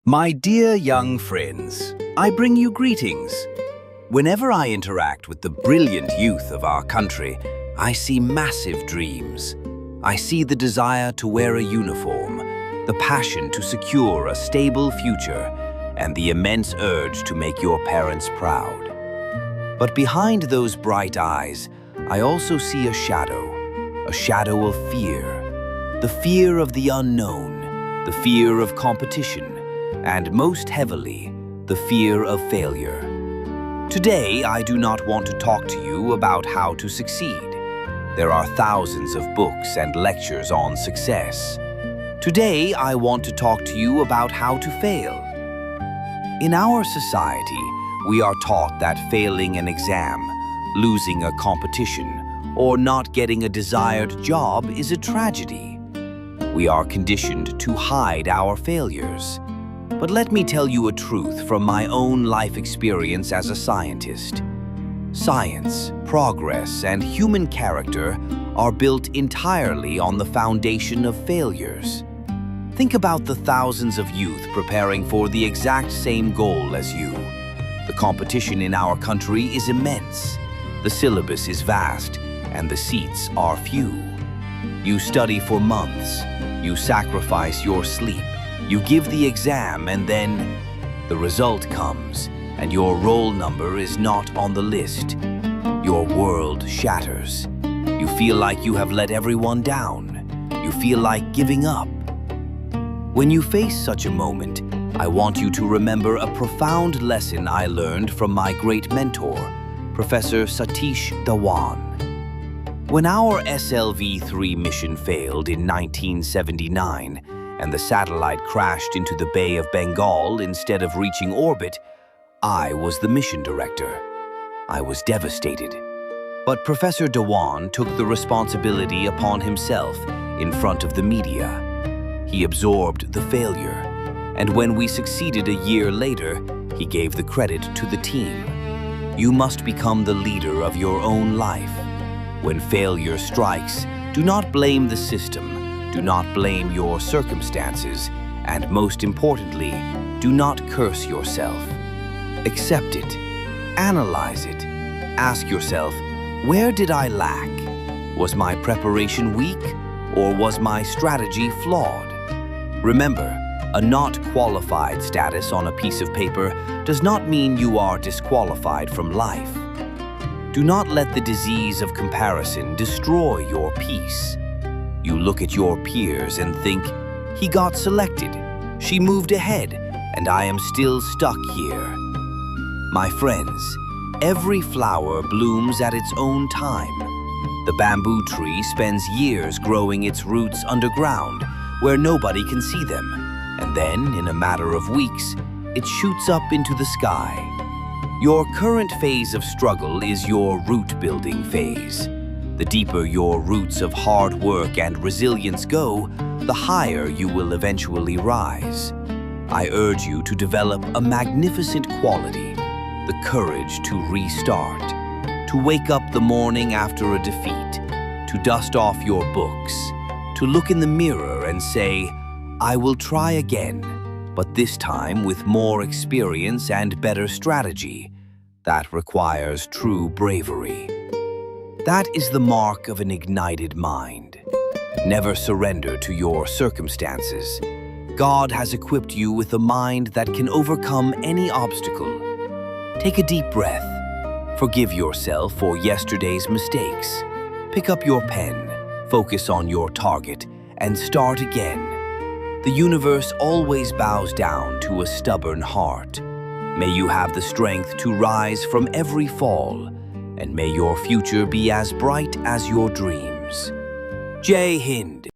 My dear young friends, I bring you greetings. Whenever I interact with the brilliant youth of our country, I see massive dreams. I see the desire to wear a uniform, the passion to secure a stable future, and the immense urge to make your parents proud. But behind those bright eyes, I also see a shadow of fear. The fear of the unknown, the fear of competition, and most heavily, the fear of failure. Today, I do not want to talk to you about how to succeed. There are thousands of books and lectures on success. Today, I want to talk to you about how to fail. In our society, we are taught that failing an exam, losing a competition, or not getting a desired job is a tragedy. We are conditioned to hide our failures. But let me tell you a truth from my own life experience as a scientist. Science, progress, and human character are built entirely on the foundation of failures. Think about the thousands of youth preparing for the exact same goal as you. The competition in our country is immense. The syllabus is vast, and the seats are few. You study for months. You sacrifice your sleep. You give the exam, and then the result comes, and your roll number is not on the list. Your world shatters. You feel like you have let everyone down. You feel like giving up. When you face such a moment, I want you to remember a profound lesson I learned from my great mentor, Professor Satish Dhawan. When our SLV-3 mission failed in 1979, and the satellite crashed into the Bay of Bengal instead of reaching orbit, I was the mission director. I was devastated. But Professor Dhawan took the responsibility upon himself in front of the media. He absorbed the failure, and when we succeeded a year later, he gave the credit to the team. You must become the leader of your own life. When failure strikes, do not blame the system. Do not blame your circumstances, and most importantly, do not curse yourself. Accept it. Analyze it. Ask yourself, where did I lack? Was my preparation weak, or was my strategy flawed? Remember, a not qualified status on a piece of paper does not mean you are disqualified from life. Do not let the disease of comparison destroy your peace. You look at your peers and think, he got selected, she moved ahead, and I am still stuck here. My friends, every flower blooms at its own time. The bamboo tree spends years growing its roots underground, where nobody can see them, and then, in a matter of weeks, it shoots up into the sky. Your current phase of struggle is your root-building phase. The deeper your roots of hard work and resilience go, the higher you will eventually rise. I urge you to develop a magnificent quality, the courage to restart, to wake up the morning after a defeat, to dust off your books, to look in the mirror and say, I will try again, but this time with more experience and better strategy. That requires true bravery. That is the mark of an ignited mind. Never surrender to your circumstances. God has equipped you with a mind that can overcome any obstacle. Take a deep breath. Forgive yourself for yesterday's mistakes. Pick up your pen, focus on your target, and start again. The universe always bows down to a stubborn heart. May you have the strength to rise from every fall, and may your future be as bright as your dreams. Jai Hind.